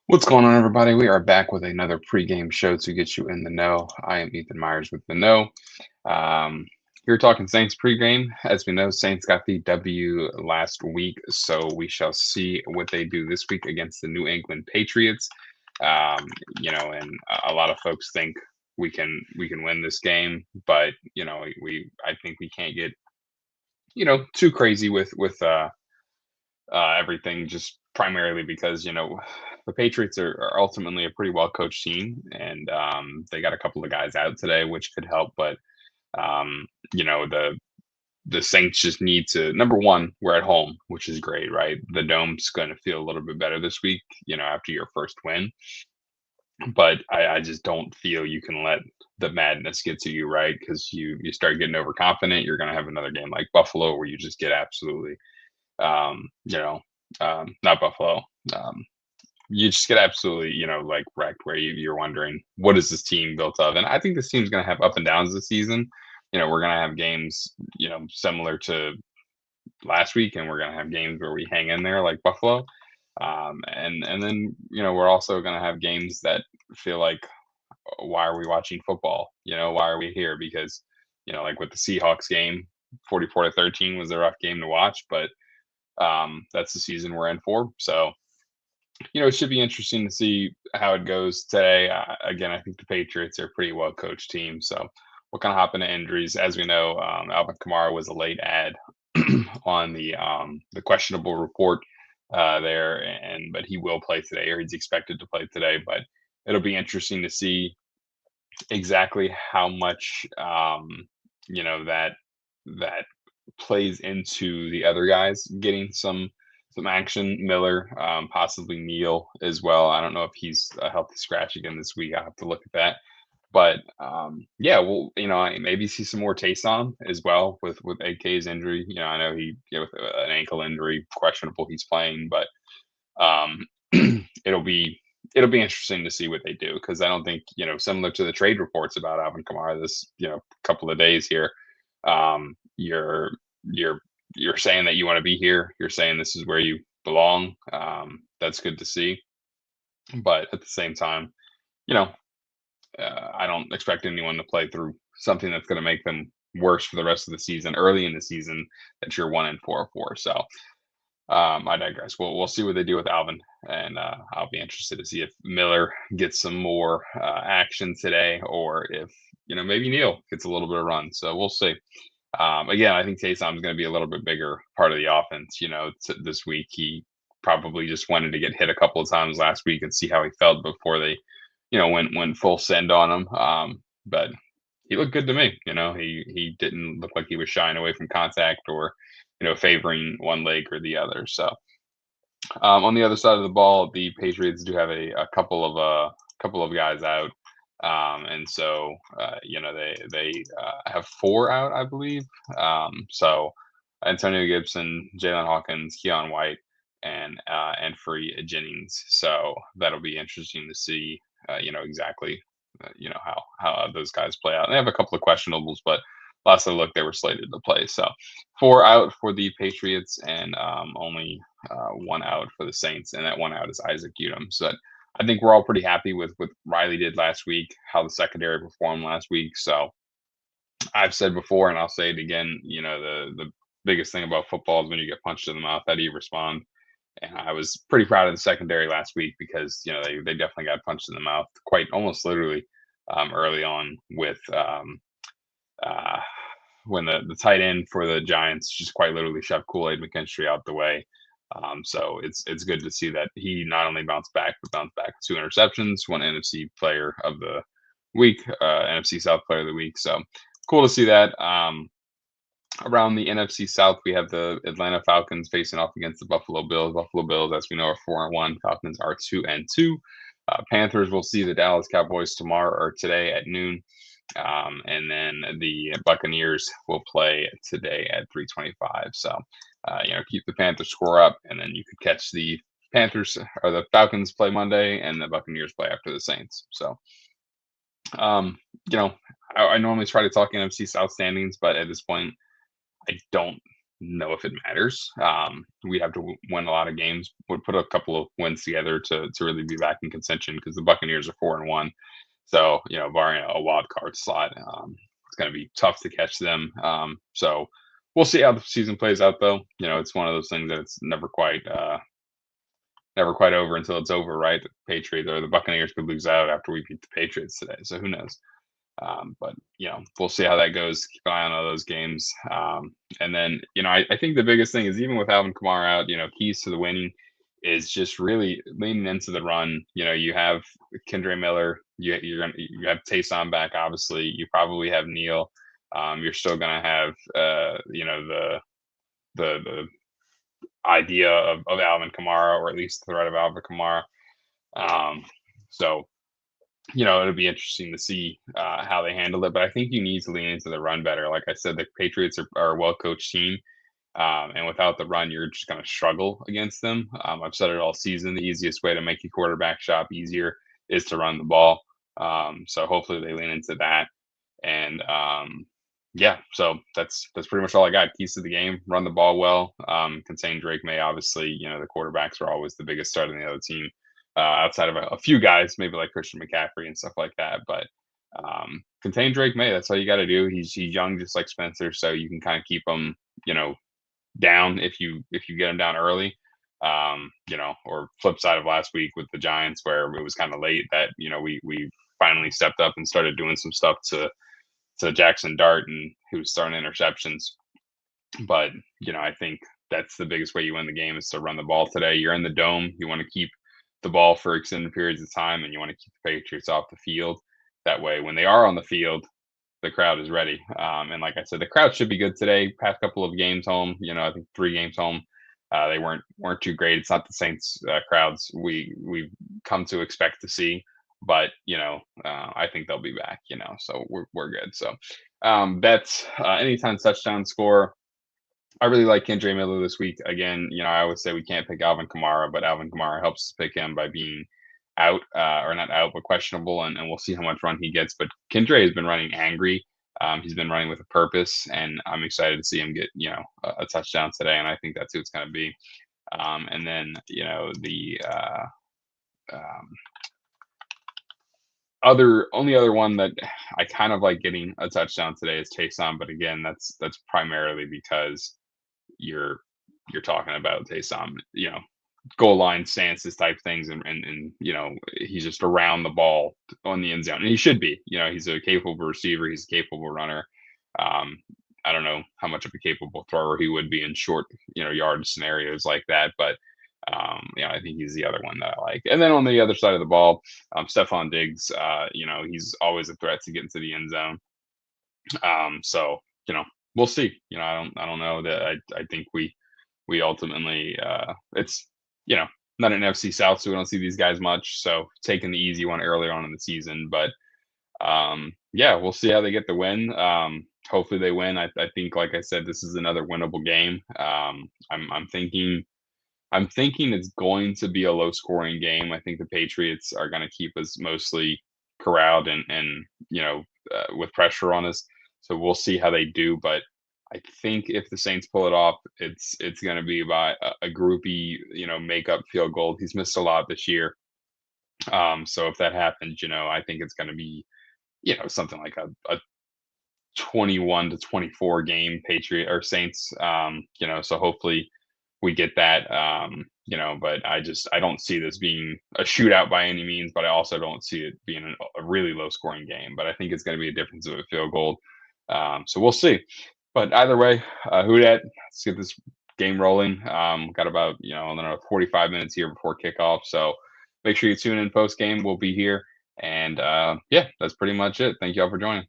What's going on, everybody? We are back with another pregame show to get you in the know. I am Ethan Myers with the know. Um, you're talking Saints pregame. As we know, Saints got the W last week, so we shall see what they do this week against the New England Patriots. Um, and a lot of folks think we can win this game, but we I think we can't get too crazy with everything, just primarily because the Patriots are ultimately a pretty well coached team, and they got a couple of guys out today, which could help. But um, the Saints just need to, number one, we're at home, which is great, right? The dome's going to feel a little bit better this week, after your first win. But I just don't feel you can let the madness get to you, right? Because you start getting overconfident, you're going to have another game like Buffalo where you just get absolutely um, you know, not Buffalo. Um, you just get absolutely, like wrecked where you're wondering, what is this team built of? And I think this team's going to have up and downs this season. We're going to have games, similar to last week, and we're going to have games where we hang in there like Buffalo. And then, we're also going to have games that feel like, why are we watching football? Why are we here? Because, like with the Seahawks game, 44-13 was a rough game to watch, but that's the season we're in for. So, it should be interesting to see how it goes today. Again, I think the Patriots are a pretty well coached team. So, we'll kind of hop into injuries. As we know, Alvin Kamara was a late add on the questionable report there, but he will play today, or he's expected to play today. But it'll be interesting to see exactly how much that plays into the other guys getting some action. Miller, possibly Neal as well. I don't know if he's a healthy scratch again this week. I have to look at that. But yeah, well, I maybe see some more Taysom as well with AK's injury. I know he with an ankle injury, questionable. He's playing, but um, it'll be it'll be interesting to see what they do because I don't think similar to the trade reports about Alvin Kamara this couple of days here. Um, you're you're you're saying that you want to be here. You're saying this is where you belong. That's good to see, but at the same time, you know, I don't expect anyone to play through something that's going to make them worse for the rest of the season. Early in the season, that you're 1-4 for. So I digress. We'll see what they do with Alvin, and I'll be interested to see if Miller gets some more action today, or if maybe Neal gets a little bit of run. So we'll see. Again, I think Taysom is going to be a little bit bigger part of the offense. This week he probably just wanted to get hit a couple of times last week and see how he felt before they, went full send on him. But he looked good to me. He didn't look like he was shying away from contact or favoring one leg or the other. So on the other side of the ball, the Patriots do have a couple of guys out, and so they have four out, I believe. So Antonio Gibson, Jalen Hawkins, Keon White, and Free Jennings. So that'll be interesting to see. Exactly. How those guys play out. And they have a couple of questionables, but last I looked, they were slated to play. So four out for the Patriots, and only one out for the Saints, and that one out is Isaac Udom. So I think we're all pretty happy with what Riley did last week, how the secondary performed last week. So I've said before, and I'll say it again. The biggest thing about football is when you get punched in the mouth, how do you respond? And I was pretty proud of the secondary last week because they definitely got punched in the mouth, quite almost literally, early on with uh, when the tight end for the Giants just quite literally shoved Kool-Aid McKinstry out the way. So it's good to see that he not only bounced back, but bounced back with two interceptions, one NFC Player of the Week, NFC South Player of the Week. So cool to see that. Around the NFC South, we have the Atlanta Falcons facing off against the Buffalo Bills. Buffalo Bills, as we know, are 4-1. Falcons are 2-2. Panthers will see the Dallas Cowboys tomorrow or today at noon. And then the Buccaneers will play today at 3:25. So, keep the Panthers score up, and then you could catch the Panthers or the Falcons play Monday, and the Buccaneers play after the Saints. So, um, you know, I normally try to talk NFC South standings, but at this point, I don't know if it matters. We'd have to win a lot of games. Would put a couple of wins together to really be back in contention because the Buccaneers are 4-1. So barring a wild card slot, it's going to be tough to catch them. So we'll see how the season plays out, though. It's one of those things that it's never quite over until it's over, right? The Patriots or the Buccaneers could lose out after we beat the Patriots today, so who knows? But we'll see how that goes. Keep an eye on all those games. And then I think the biggest thing is even with Alvin Kamara out, keys to the winning is just really leaning into the run. You have Kendre Miller, you have Taysom back. Obviously, you probably have Neal. You're still gonna have the idea of Alvin Kamara, or at least the threat of Alvin Kamara. So it'll be interesting to see how they handle it. But I think you need to lean into the run better. Like I said, the Patriots are a well-coached team. And without the run, you're just going to struggle against them. I've said it all season. The easiest way to make your quarterback shop easier is to run the ball. So hopefully they lean into that. And yeah, so that's pretty much all I got. Keys to the game: run the ball well. Contain Drake May. Obviously, the quarterbacks are always the biggest star in the other team. Outside of a few guys, maybe like Christian McCaffrey and stuff like that. But contain Drake May. That's all you got to do. He's young, just like Spencer, so you can kind of keep him, down if you get him down early. Or flip side of last week with the Giants, where it was kind of late that we finally stepped up and started doing some stuff to Jackson Dart, and who was throwing interceptions. But I think that's the biggest way you win the game is to run the ball today. You're in the dome. You want to keep the ball for extended periods of time, and you want to keep the Patriots off the field. That way, when they are on the field, the crowd is ready. And like I said, the crowd should be good today. Past couple of games home, I think 3 games home, they weren't too great. It's not the Saints crowds we've come to expect to see, but I think they'll be back. So we're good. So that's anytime touchdown score. I really like Kendre Miller this week. Again, I always say we can't pick Alvin Kamara, but Alvin Kamara helps us pick him by being out, or not out, but questionable, and we'll see how much run he gets. But Kendre has been running angry. He's been running with a purpose, and I'm excited to see him get a touchdown today, and I think that's who it's going to be. And then the only other one that I kind of like getting a touchdown today is Taysom, but again, that's primarily because you're talking about Taysom, goal line stances type things, and he's just around the ball on the end zone, and he should be. He's a capable receiver, he's a capable runner. I don't know how much of a capable thrower he would be in short yard scenarios like that, but I think he's the other one that I like. And then on the other side of the ball, Stephon Diggs, he's always a threat to get into the end zone. So we'll see. I don't know that I think we ultimately it's not an NFC South, so we don't see these guys much. So taking the easy one earlier on in the season, but yeah, we'll see how they get the win. Hopefully they win. I think, like I said, this is another winnable game. I'm thinking it's going to be a low scoring game. I think the Patriots are going to keep us mostly corralled and with pressure on us. So we'll see how they do. But I think if the Saints pull it off, it's going to be by a groupie, makeup field goal. He's missed a lot this year. So if that happens, I think it's going to be, something like a 21-24 game Patriot or Saints. So hopefully we get that. But I don't see this being a shootout by any means, but I also don't see it being a really low scoring game. But I think it's going to be a difference of a field goal. So we'll see. But either way, who dat? Let's get this game rolling. Got about another 45 minutes here before kickoff. So make sure you tune in post game. We'll be here. And yeah, that's pretty much it. Thank you all for joining.